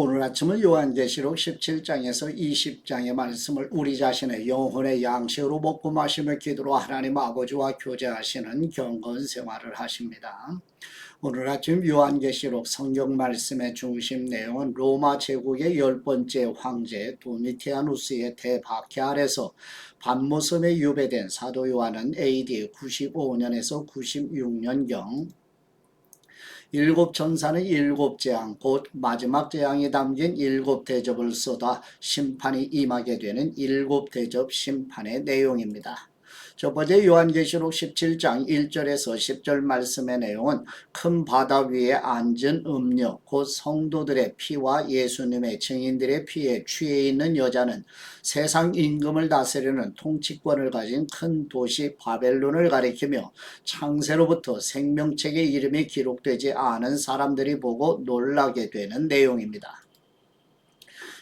오늘 아침은 요한계시록 17장에서 20장의 말씀을 우리 자신의 영혼의 양식으로 먹고 마시며 기도로 하나님 아버지와 교제하시는 경건 생활을 하십니다. 오늘 아침 요한계시록 성경 말씀의 중심 내용은 로마 제국의 10번째 황제 도미티아누스의 대박해 아래서 반모섬에 유배된 사도 요한은 AD 95년에서 96년경 일곱 천사는 일곱 재앙, 곧 마지막 재앙이 담긴 일곱 대접을 쏟아 심판이 임하게 되는 일곱 대접 심판의 내용입니다. 첫 번째 요한계시록 17장 1절에서 10절 말씀의 내용은 큰 바다 위에 앉은 음녀, 곧 성도들의 피와 예수님의 증인들의 피에 취해 있는 여자는 세상 임금을 다스리는 통치권을 가진 큰 도시 바벨론을 가리키며 창세로부터 생명책의 이름이 기록되지 않은 사람들이 보고 놀라게 되는 내용입니다.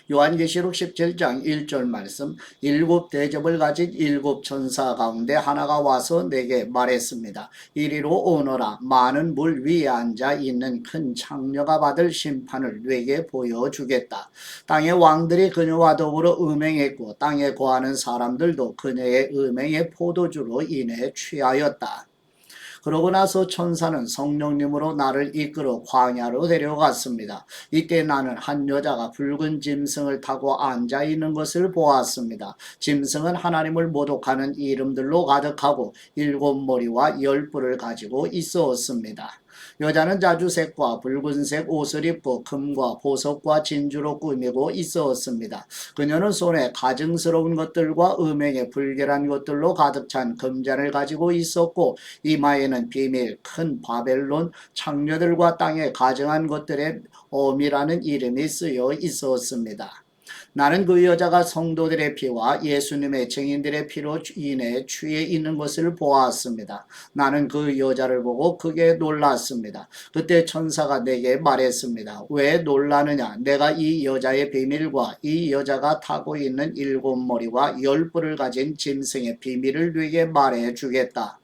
요한계시록 17장 1절 말씀, 일곱 대접을 가진 일곱 천사 가운데 하나가 와서 내게 말했습니다. 이리로 오너라. 많은 물 위에 앉아 있는 큰 창녀가 받을 심판을 내게 보여주겠다. 땅의 왕들이 그녀와 더불어 음행했고 땅에 거하는 사람들도 그녀의 음행의 포도주로 인해 취하였다. 그러고 나서 천사는 성령님으로 나를 이끌어 광야로 데려갔습니다. 이때 나는 한 여자가 붉은 짐승을 타고 앉아 있는 것을 보았습니다. 짐승은 하나님을 모독하는 이름들로 가득하고 일곱 머리와 열 뿔을 가지고 있었습니다. 여자는 자주색과 붉은색 옷을 입고 금과 보석과 진주로 꾸미고 있었습니다. 그녀는 손에 가증스러운 것들과 음행에 불결한 것들로 가득 찬 금잔을 가지고 있었고 이마에는 비밀 큰 바벨론 창녀들과 땅에 가증한 것들의 어미라는 이름이 쓰여 있었습니다. 나는 그 여자가 성도들의 피와 예수님의 증인들의 피로 인해 취해 있는 것을 보았습니다. 나는 그 여자를 보고 크게 놀랐습니다. 그때 천사가 내게 말했습니다. 왜 놀라느냐? 내가 이 여자의 비밀과 이 여자가 타고 있는 일곱 머리와 열 뿔을 가진 짐승의 비밀을 네게 말해 주겠다.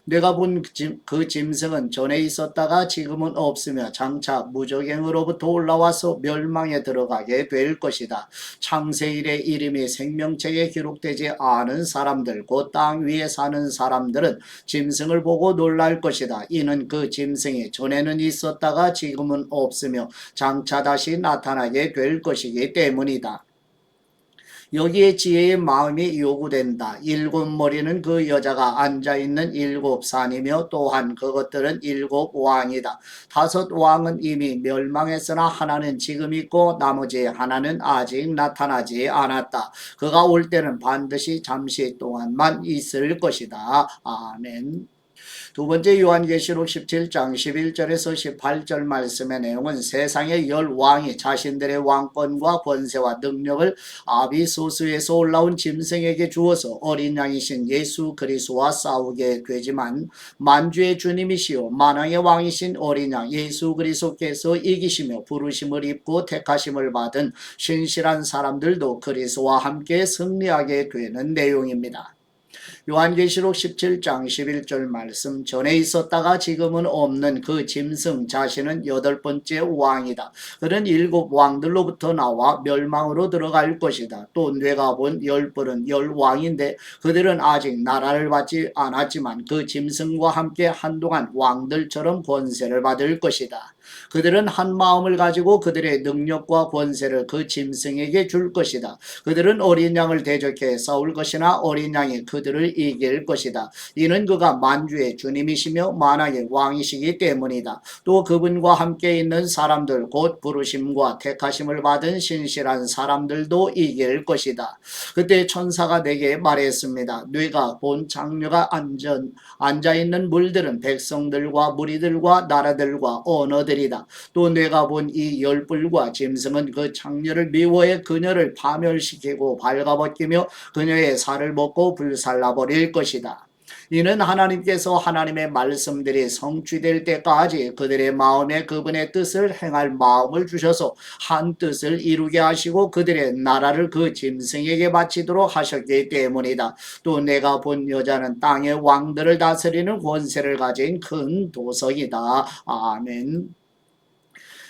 내가 본 그 짐승은 전에 있었다가 지금은 없으며 장차 무저갱으로부터 올라와서 멸망에 들어가게 될 것이다. 창세 이래 이름이 생명책에 기록되지 않은 사람들, 곧 땅 위에 사는 사람들은 짐승을 보고 놀랄 것이다. 이는 그 짐승이 전에는 있었다가 지금은 없으며 장차 다시 나타나게 될 것이기 때문이다. 여기에 지혜의 마음이 요구된다. 일곱 머리는 그 여자가 앉아있는 일곱 산이며 또한 그것들은 일곱 왕이다. 다섯 왕은 이미 멸망했으나 하나는 지금 있고 나머지 하나는 아직 나타나지 않았다. 그가 올 때는 반드시 잠시 동안만 있을 것이다. 아멘. 두 번째 요한계시록 17장 11절에서 18절 말씀의 내용은 세상의 열 왕이 자신들의 왕권과 권세와 능력을 아비소스에서 올라온 짐승에게 주어서 어린 양이신 예수 그리스도와 싸우게 되지만 만주의 주님이시요 만왕의 왕이신 어린 양 예수 그리스도께서 이기시며 부르심을 입고 택하심을 받은 신실한 사람들도 그리스도와 함께 승리하게 되는 내용입니다. 요한계시록 17장 11절 말씀, 전에 있었다가 지금은 없는 그 짐승 자신은 여덟 번째 왕이다. 그는 일곱 왕들로부터 나와 멸망으로 들어갈 것이다. 또 내가 본 열 뿔은 열 왕인데 그들은 아직 나라를 받지 않았지만 그 짐승과 함께 한동안 왕들처럼 권세를 받을 것이다. 그들은 한 마음을 가지고 그들의 능력과 권세를 그 짐승에게 줄 것이다. 그들은 어린 양을 대적해 싸울 것이나 어린 양이 그들을 이길 것이다. 이는 그가 만주의 주님이시며 만왕의 왕이시기 때문이다. 또 그분과 함께 있는 사람들 곧 부르심과 택하심을 받은 신실한 사람들도 이길 것이다. 그때 천사가 내게 말했습니다. 네가 본 창녀가 앉아있는 물들은 백성들과 무리들과 나라들과 언어들이다. 또 내가 본 이 열뿔과 짐승은 그 창녀를 미워해 그녀를 파멸시키고 발가벗기며 그녀의 살을 먹고 불살라버릴 것이다. 이는 하나님께서 하나님의 말씀들이 성취될 때까지 그들의 마음에 그분의 뜻을 행할 마음을 주셔서 한 뜻을 이루게 하시고 그들의 나라를 그 짐승에게 바치도록 하셨기 때문이다. 또 내가 본 여자는 땅의 왕들을 다스리는 권세를 가진 큰 도성이다. 아멘.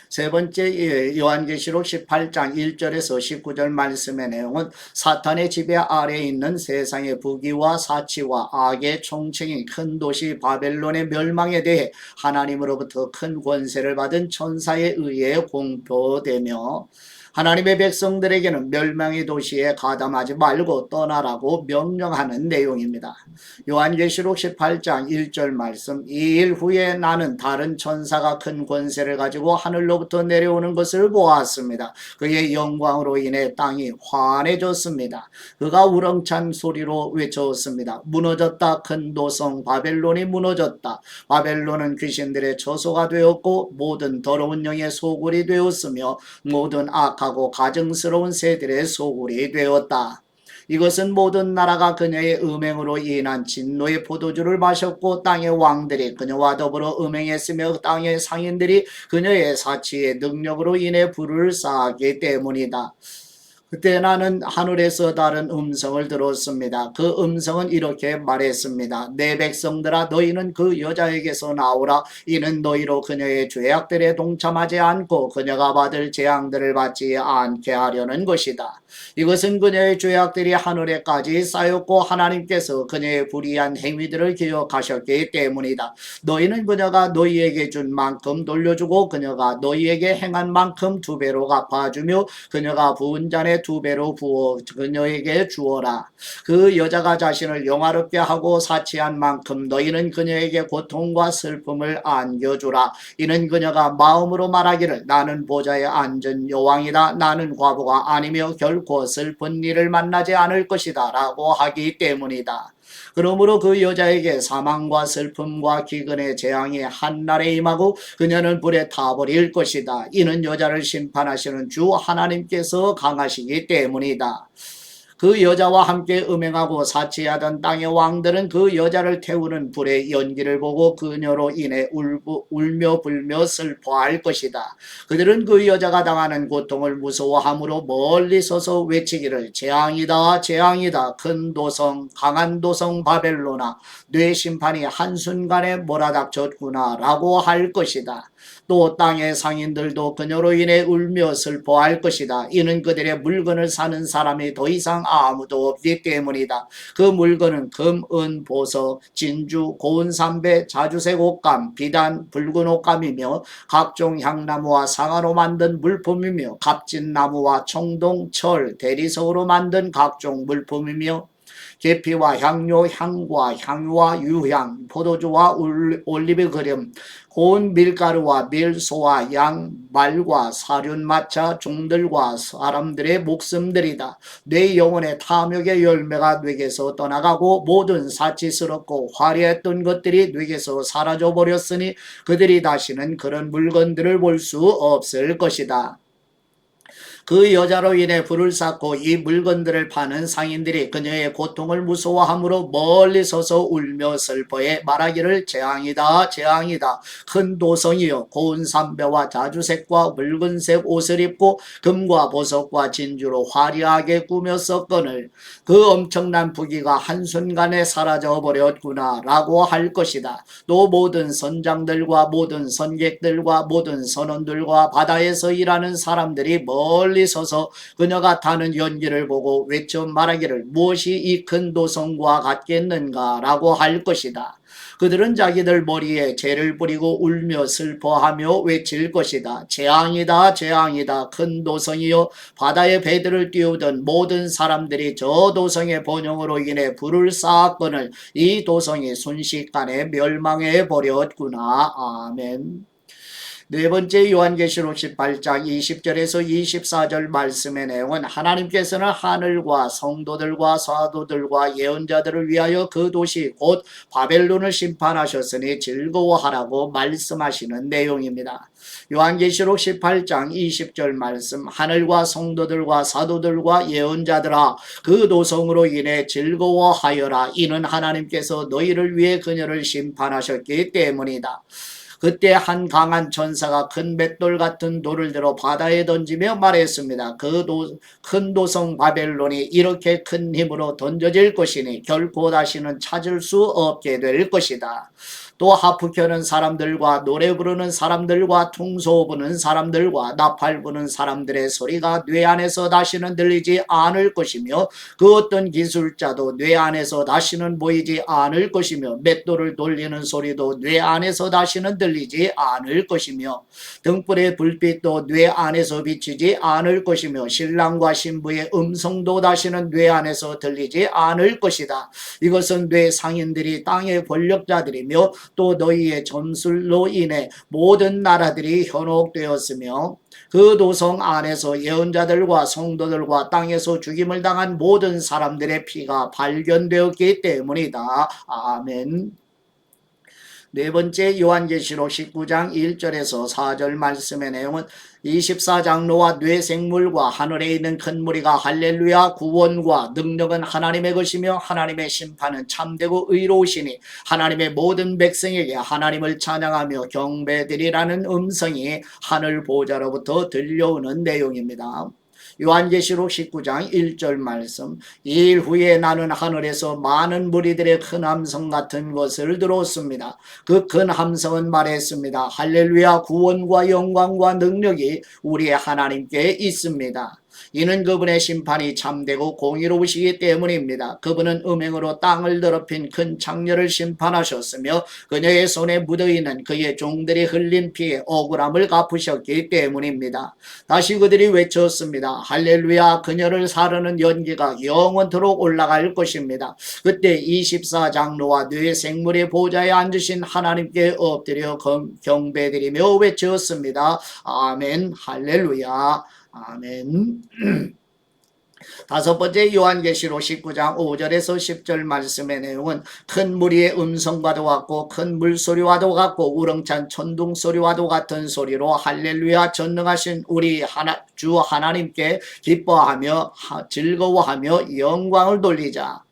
세 번째 요한계시록 18장 1절에서 19절 말씀의 내용은 사탄의 지배 아래에 있는 세상의 부귀와 사치와 악의 총칭인 큰 도시 바벨론의 멸망에 대해 하나님으로부터 큰 권세를 받은 천사에 의해 공표되며 하나님의 백성들에게는 멸망의 도시에 가담하지 말고 떠나라고 명령하는 내용입니다. 요한계시록 18장 1절 말씀, 이 일 후에 나는 다른 천사가 큰 권세를 가지고 하늘로부터 내려오는 것을 보았습니다. 그의 영광으로 인해 땅이 환해졌습니다. 그가 우렁찬 소리로 외쳤습니다. 무너졌다. 큰 도성 바벨론이 무너졌다. 바벨론은 귀신들의 처소가 되었고 모든 더러운 영의 소굴이 되었으며 모든 악하고 가증스러운 새들의 소굴이 되었다. 이것은 모든 나라가 그녀의 음행으로 인한 진노의 포도주를 마셨고 땅의 왕들이 그녀와 더불어 음행했으며 땅의 상인들이 그녀의 사치의 능력으로 인해 불을 쌓았기 때문이다. 그때 나는 하늘에서 다른 음성을 들었습니다. 그 음성은 이렇게 말했습니다. 내 백성들아, 너희는 그 여자에게서 나오라. 이는 너희로 그녀의 죄악들에 동참하지 않고 그녀가 받을 재앙들을 받지 않게 하려는 것이다. 이것은 그녀의 죄악들이 하늘에까지 쌓였고 하나님께서 그녀의 불의한 행위들을 기억하셨기 때문이다. 너희는 그녀가 너희에게 준 만큼 돌려주고 그녀가 너희에게 행한 만큼 2배로 갚아주며 그녀가 부은 잔에 2배로 부어 그녀에게 주어라. 그 여자가 자신을 영화롭게 하고 사치한 만큼 너희는 그녀에게 고통과 슬픔을 안겨주라. 이는 그녀가 마음으로 말하기를 나는 보좌에 앉은 여왕이다. 나는 과부가 아니며 결코 슬픈 일을 만나지 않을 것이다 라고 하기 때문이다. 그러므로 그 여자에게 사망과 슬픔과 기근의 재앙이 한날에 임하고 그녀는 불에 타버릴 것이다. 이는 여자를 심판하시는 주 하나님께서 강하시기 때문이다. 그 여자와 함께 음행하고 사치하던 땅의 왕들은 그 여자를 태우는 불의 연기를 보고 그녀로 인해 울며 불며 슬퍼할 것이다. 그들은 그 여자가 당하는 고통을 무서워함으로 멀리 서서 외치기를 재앙이다 재앙이다 큰 도성 강한 도성 바벨로나 뇌 심판이 한순간에 몰아닥쳤구나 라고 할 것이다. 또 땅의 상인들도 그녀로 인해 울며 슬퍼할 것이다. 이는 그들의 물건을 사는 사람이 더 이상 아무도 없기 때문이다. 그 물건은 금, 은, 보석, 진주, 고운 삼배, 자주색 옷감, 비단, 붉은 옷감이며 각종 향나무와 상아로 만든 물품이며 값진 나무와 청동, 철, 대리석으로 만든 각종 물품이며 계피와 향료, 향과 향유와 유향, 포도주와 올리브 그름, 고운 밀가루와 밀, 소와 양, 말과 사륜, 마차, 종들과 사람들의 목숨들이다. 내 영혼의 탐욕의 열매가 뇌게서 떠나가고 모든 사치스럽고 화려했던 것들이 뇌게서 사라져버렸으니 그들이 다시는 그런 물건들을 볼 수 없을 것이다. 그 여자로 인해 불을 쌓고 이 물건들을 파는 상인들이 그녀의 고통을 무서워함으로 멀리 서서 울며 슬퍼해 말하기를 재앙이다 재앙이다 큰 도성이여 고운 삼배와 자주색과 붉은색 옷을 입고 금과 보석과 진주로 화려하게 꾸몄었거늘 그 엄청난 부귀가 한순간에 사라져버렸구나 라고 할 것이다. 또 모든 선장들과 모든 선객들과 모든 선원들과 바다에서 일하는 사람들이 멀리 서서 그녀가 타는 연기를 보고 외쳐 말하기를 무엇이 이 큰 도성과 같겠는가 라고 할 것이다. 그들은 자기들 머리에 재를 뿌리고 울며 슬퍼하며 외칠 것이다. 재앙이다 재앙이다 큰 도성이여 바다에 배들을 띄우던 모든 사람들이 저 도성의 번영으로 인해 불을 쌓았거늘 이 도성이 순식간에 멸망해 버렸구나. 아멘. 네 번째 요한계시록 18장 20절에서 24절 말씀의 내용은 하나님께서는 하늘과 성도들과 사도들과 예언자들을 위하여 그 도시 곧 바벨론을 심판하셨으니 즐거워하라고 말씀하시는 내용입니다. 요한계시록 18장 20절 말씀 하늘과 성도들과 사도들과 예언자들아 그 도성으로 인해 즐거워하여라. 이는 하나님께서 너희를 위해 그녀를 심판하셨기 때문이다. 그때 한 강한 천사가 큰 맷돌 같은 돌을 들어 바다에 던지며 말했습니다. 큰 도성 바벨론이 이렇게 큰 힘으로 던져질 것이니 결코 다시는 찾을 수 없게 될 것이다. 또 하프 켜는 사람들과 노래 부르는 사람들과 퉁소 부는 사람들과 나팔 부는 사람들의 소리가 뇌 안에서 다시는 들리지 않을 것이며 그 어떤 기술자도 뇌 안에서 다시는 보이지 않을 것이며 맷돌을 돌리는 소리도 뇌 안에서 다시는 들리지 않을 것이며 등불의 불빛도 뇌 안에서 비치지 않을 것이며 신랑과 신부의 음성도 다시는 뇌 안에서 들리지 않을 것이다. 이것은 뇌 상인들이 땅의 권력자들이며 또 너희의 점술로 인해 모든 나라들이 현혹되었으며 그 도성 안에서 예언자들과 성도들과 땅에서 죽임을 당한 모든 사람들의 피가 발견되었기 때문이다. 아멘. 네 번째 요한계시록 19장 1절에서 4절 말씀의 내용은 24장로와 뇌생물과 하늘에 있는 큰 무리가 할렐루야 구원과 능력은 하나님의 것이며 하나님의 심판은 참되고 의로우시니 하나님의 모든 백성에게 하나님을 찬양하며 경배드리라는 음성이 하늘 보좌로부터 들려오는 내용입니다. 요한계시록 19장 1절 말씀. 이 일 후에 나는 하늘에서 많은 무리들의 큰 함성 같은 것을 들었습니다. 그 큰 함성은 말했습니다. 할렐루야 구원과 영광과 능력이 우리의 하나님께 있습니다. 이는 그분의 심판이 참되고 공의로우시기 때문입니다. 그분은 음행으로 땅을 더럽힌 큰 창녀를 심판하셨으며 그녀의 손에 묻어있는 그의 종들이 흘린 피에 억울함을 갚으셨기 때문입니다. 다시 그들이 외쳤습니다. 할렐루야 그녀를 사르는 연기가 영원토록 올라갈 것입니다. 그때 24장로와 뇌생물의 보좌에 앉으신 하나님께 엎드려 경배드리며 외쳤습니다. 아멘 할렐루야 아멘. 다섯 번째 요한계시록 19장 5절에서 10절 말씀의 내용은 큰 무리의 음성과도 같고 큰 물소리와도 같고 우렁찬 천둥소리와도 같은 소리로 할렐루야 전능하신 우리 주 하나님께 기뻐하며 즐거워하며 영광을 돌리자.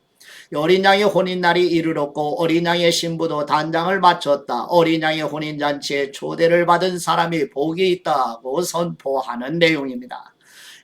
어린 양의 혼인날이 이르렀고 어린 양의 신부도 단장을 마쳤다. 어린 양의 혼인잔치에 초대를 받은 사람이 복이 있다고 선포하는 내용입니다.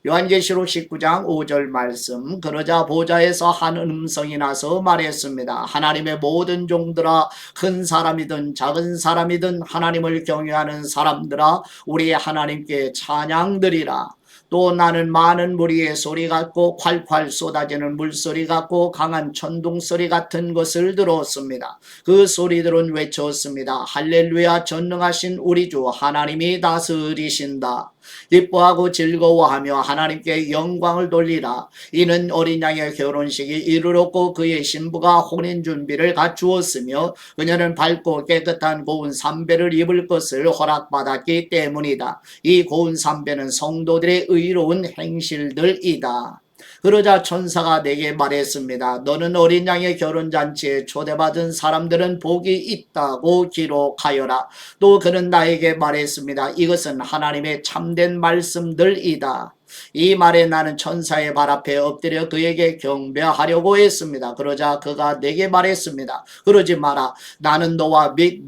요한계시록 19장 5절 말씀. 그러자 보좌에서 한 음성이 나서 말했습니다. 하나님의 모든 종들아 큰 사람이든 작은 사람이든 하나님을 경외하는 사람들아 우리 하나님께 찬양드리라. 또 나는 많은 무리의 소리 같고 콸콸 쏟아지는 물소리 같고 강한 천둥소리 같은 것을 들었습니다. 그 소리들은 외쳤습니다. 할렐루야 전능하신 우리 주 하나님이 다스리신다. 기뻐하고 즐거워하며 하나님께 영광을 돌리라. 이는 어린 양의 결혼식이 이르렀고 그의 신부가 혼인 준비를 갖추었으며 그녀는 밝고 깨끗한 고운 삼배를 입을 것을 허락받았기 때문이다. 이 고운 삼배는 성도들의 의로운 행실들이다. 그러자 천사가 내게 말했습니다. 너는 어린 양의 결혼잔치에 초대받은 사람들은 복이 있다고 기록하여라. 또 그는 나에게 말했습니다. 이것은 하나님의 참된 말씀들이다. 이 말에 나는 천사의 발 앞에 엎드려 그에게 경배하려고 했습니다. 그러자 그가 내게 말했습니다. 그러지 마라. 나는 너와 및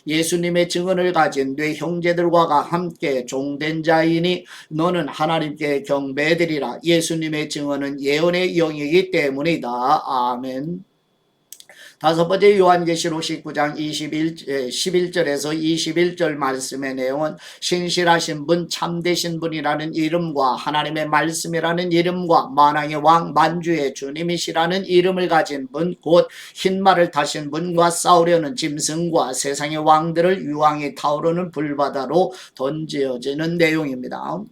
예수님의 증언을 가진 네 형제들과 함께 종된 자이니 너는 하나님께 경배드리라. 예수님의 증언은 예언의 영이기 때문이다. 아멘. 다섯 번째 요한계시록 19장 11절에서 21절 말씀의 내용은 신실하신 분 참되신 분이라는 이름과 하나님의 말씀이라는 이름과 만왕의 왕 만주의 주님이시라는 이름을 가진 분 곧 흰말을 타신 분과 싸우려는 짐승과 세상의 왕들을 유황이 타오르는 불바다로 던져지는 내용입니다.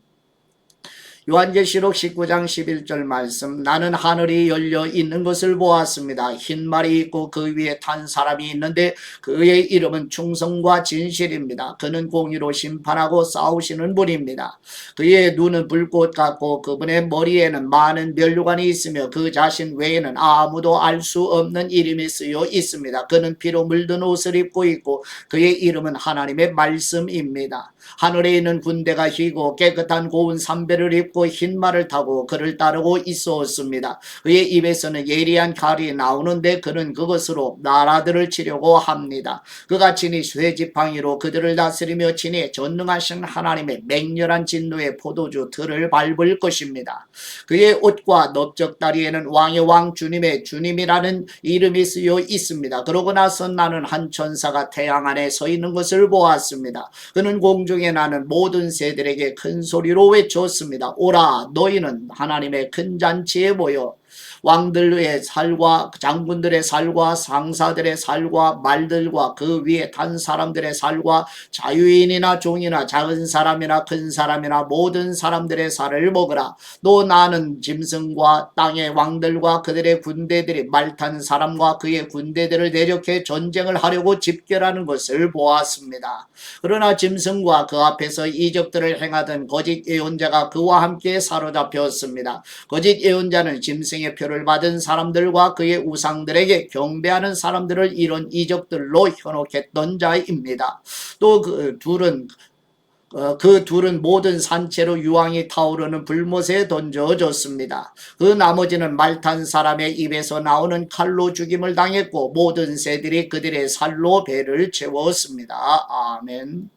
요한계시록 19장 11절 말씀. 나는 하늘이 열려 있는 것을 보았습니다. 흰말이 있고 그 위에 탄 사람이 있는데 그의 이름은 충성과 진실입니다. 그는 공의로 심판하고 싸우시는 분입니다. 그의 눈은 불꽃 같고 그분의 머리에는 많은 면류관이 있으며 그 자신 외에는 아무도 알 수 없는 이름이 쓰여 있습니다. 그는 피로 물든 옷을 입고 있고 그의 이름은 하나님의 말씀입니다. 하늘에 있는 군대가 휘고 깨끗한 고운 삼배를 입고 입고 흰 말을 타고 그를 따르고 있었습니다. 그의 입에서는 예리한 칼이 나오는데 그는 그것으로 나라들을 치려고 합니다. 그가 친히 쇠지팡이로 그들을 다스리며 친히 전능하신 하나님의 맹렬한 진노의 포도주 들을 밟을 것입니다. 그의 옷과 넓적다리에는 왕의 왕 주님의 주님이라는 이름이 쓰여 있습니다. 그러고 나서 나는 한 천사가 태양 안에 서 있는 것을 보았습니다. 그는 공중에 나는 모든 새들에게 큰 소리로 외쳤습니다. 오라, 너희는 하나님의 큰 잔치에 모여 왕들의 살과 장군들의 살과 상사들의 살과 말들과 그 위에 탄 사람들의 살과 자유인이나 종이나 작은 사람이나 큰 사람이나 모든 사람들의 살을 먹으라. 또 나는 짐승과 땅의 왕들과 그들의 군대들이 말 탄 사람과 그의 군대들을 대적해 전쟁을 하려고 집결하는 것을 보았습니다. 그러나 짐승과 그 앞에서 이적들을 행하던 거짓 예언자가 그와 함께 사로잡혔습니다. 거짓 예언자는 짐승의 표를 받은 사람들과 그의 우상들에게 경배하는 사람들을 이런 이적들로 현혹했던 자입니다. 또 그 둘은 모든 산채로 유황이 타오르는 불못에 던져졌습니다. 그 나머지는 말탄 사람의 입에서 나오는 칼로 죽임을 당했고 모든 새들이 그들의 살로 배를 채웠습니다. 아멘.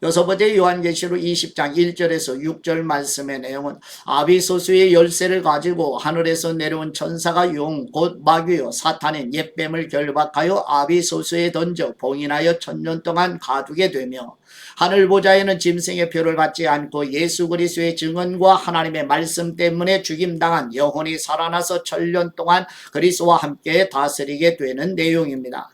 여섯 번째 요한계시록 20장 1절에서 6절 말씀의 내용은 아비소수의 열쇠를 가지고 하늘에서 내려온 천사가 용 곧 마귀요 사탄인 옛뱀을 결박하여 아비소수에 던져 봉인하여 1000년 동안 가두게 되며 하늘 보좌에는 짐승의 표를 받지 않고 예수 그리스도의 증언과 하나님의 말씀 때문에 죽임당한 영혼이 살아나서 1000년 동안 그리스도와 함께 다스리게 되는 내용입니다.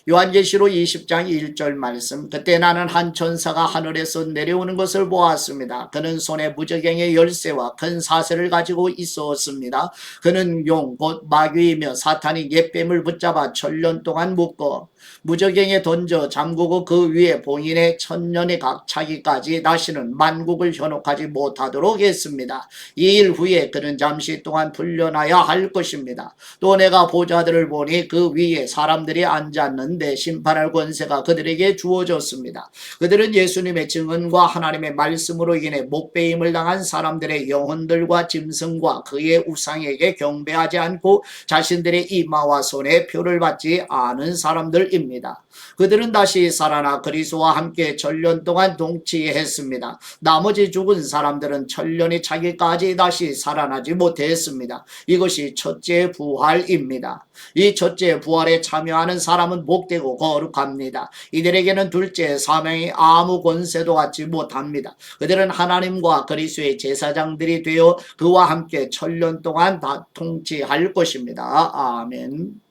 요한계시록 20장 1절 말씀. 그때 나는 한 천사가 하늘에서 내려오는 것을 보았습니다. 그는 손에 무저갱의 열쇠와 큰 사슬을 가지고 있었습니다. 그는 용 곧 마귀이며 사탄이 옛뱀을 붙잡아 1000년 동안 묶어 무저갱에 던져 잠그고 그 위에 봉인해 1000년이 각 차기까지 다시는 만국을 현혹하지 못하도록 했습니다. 이 일 후에 그는 잠시 동안 풀려나야 할 것입니다. 또 내가 보좌들을 보니 그 위에 사람들이 앉았는데 심판할 권세가 그들에게 주어졌습니다. 그들은 예수님의 증언과 하나님의 말씀으로 인해 목배임을 당한 사람들의 영혼들과 짐승과 그의 우상에게 경배하지 않고 자신들의 이마와 손에 표를 받지 않은 사람들입니다. 그들은 다시 살아나 그리스도와 함께 1000년 동안 동치했습니다. 나머지 죽은 사람들은 1000년이 차기까지 다시 살아나지 못했습니다. 이것이 첫째 부활입니다. 이 첫째 부활에 참여하는 사람은 복되고 거룩합니다. 이들에게는 둘째 사명이 아무 권세도 갖지 못합니다. 그들은 하나님과 그리스도의 제사장들이 되어 그와 함께 1000년 동안 다 통치할 것입니다. 아멘.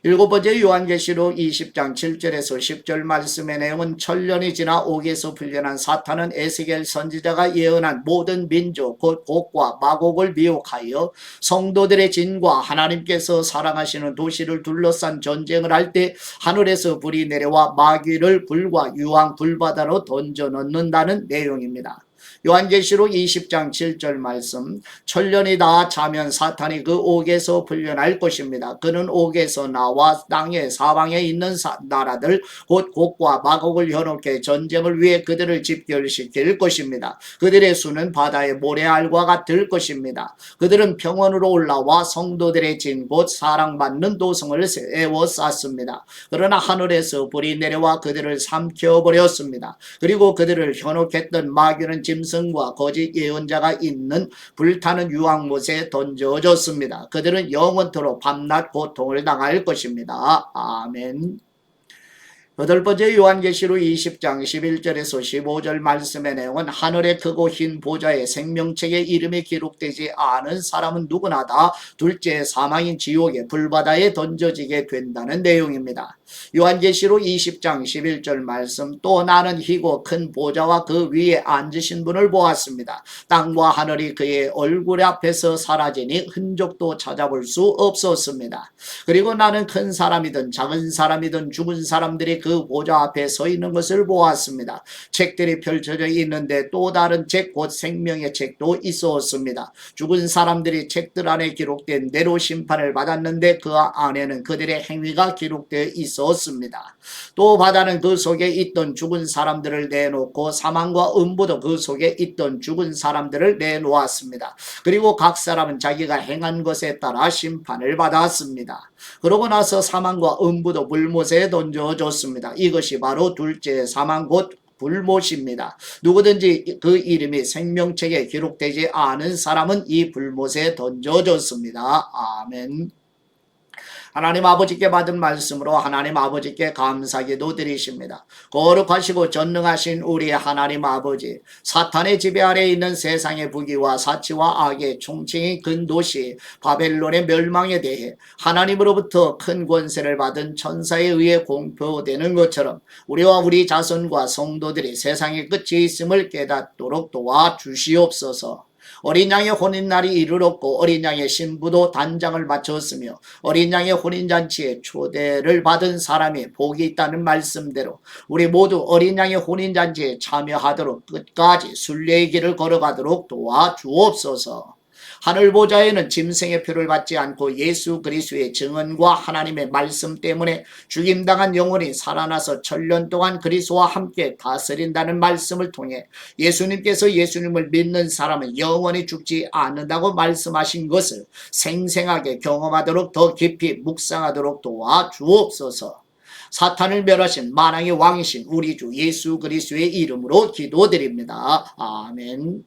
일곱 번째 요한계시록 20장 7절에서 10절 말씀의 내용은 1000년이 지나 옥에서 풀려난 사탄은 에스겔 선지자가 예언한 모든 민족 곧 곡과 마곡을 미혹하여 성도들의 진과 하나님께서 사랑하시는 도시를 둘러싼 전쟁을 할 때 하늘에서 불이 내려와 마귀를 불과 유황 불바다로 던져 넣는다는 내용입니다. 요한계시록 20장 7절 말씀. 1000년이 다 차면 사탄이 그 옥에서 풀려날 것입니다. 그는 옥에서 나와 땅의 사방에 있는 나라들 곧 곡과 마곡을 현혹해 전쟁을 위해 그들을 집결시킬 것입니다. 그들의 수는 바다의 모래알과 같을 것입니다. 그들은 평원으로 올라와 성도들의 진 곧 사랑받는 도성을 세워 쌓습니다. 그러나 하늘에서 불이 내려와 그들을 삼켜버렸습니다. 그리고 그들을 현혹했던 마귀는 짐승과 거짓 예언자가 있는 불타는 유황못에 던져졌습니다. 그들은 영원토록 밤낮 고통을 당할 것입니다. 아멘. 여덟 번째 요한계시록 20장 11절에서 15절 말씀의 내용은 하늘의 크고 흰 보좌에 생명책의 이름이 기록되지 않은 사람은 누구나 다 둘째 사망인 지옥의 불바다에 던져지게 된다는 내용입니다. 요한계시록 20장 11절 말씀. 또 나는 희고 큰 보좌와 그 위에 앉으신 분을 보았습니다. 땅과 하늘이 그의 얼굴 앞에서 사라지니 흔적도 찾아볼 수 없었습니다. 그리고 나는 큰 사람이든 작은 사람이든 죽은 사람들이 그 보좌 앞에 서 있는 것을 보았습니다. 책들이 펼쳐져 있는데 또 다른 책 곧 생명의 책도 있었습니다. 죽은 사람들이 책들 안에 기록된 대로 심판을 받았는데 그 안에는 그들의 행위가 기록되어 있었습니다. 주옵소서입니다. 또 바다는 그 속에 있던 죽은 사람들을 내놓고 사망과 음부도 그 속에 있던 죽은 사람들을 내놓았습니다. 그리고 각 사람은 자기가 행한 것에 따라 심판을 받았습니다. 그러고 나서 사망과 음부도 불못에 던져줬습니다. 이것이 바로 둘째 사망 곧 불못입니다. 누구든지 그 이름이 생명책에 기록되지 않은 사람은 이 불못에 던져졌습니다. 아멘. 하나님 아버지께 받은 말씀으로 하나님 아버지께 감사기도 드리십니다. 거룩하시고 전능하신 우리 하나님 아버지, 사탄의 지배 아래 있는 세상의 부귀와 사치와 악의 총칭이 근 도시 바벨론의 멸망에 대해 하나님으로부터 큰 권세를 받은 천사에 의해 공표되는 것처럼 우리와 우리 자손과 성도들이 세상의 끝이 있음을 깨닫도록 도와주시옵소서. 어린 양의 혼인날이 이르렀고 어린 양의 신부도 단장을 마쳤으며 어린 양의 혼인잔치에 초대를 받은 사람이 복이 있다는 말씀대로 우리 모두 어린 양의 혼인잔치에 참여하도록 끝까지 순례의 길을 걸어가도록 도와주옵소서. 하늘 보좌에는 짐승의 표를 받지 않고 예수 그리스도의 증언과 하나님의 말씀 때문에 죽임당한 영혼이 살아나서 천년 동안 그리스도와 함께 다스린다는 말씀을 통해 예수님께서 예수님을 믿는 사람은 영원히 죽지 않는다고 말씀하신 것을 생생하게 경험하도록 더 깊이 묵상하도록 도와주옵소서. 사탄을 멸하신 만왕의 왕이신 우리 주 예수 그리스도의 이름으로 기도드립니다. 아멘.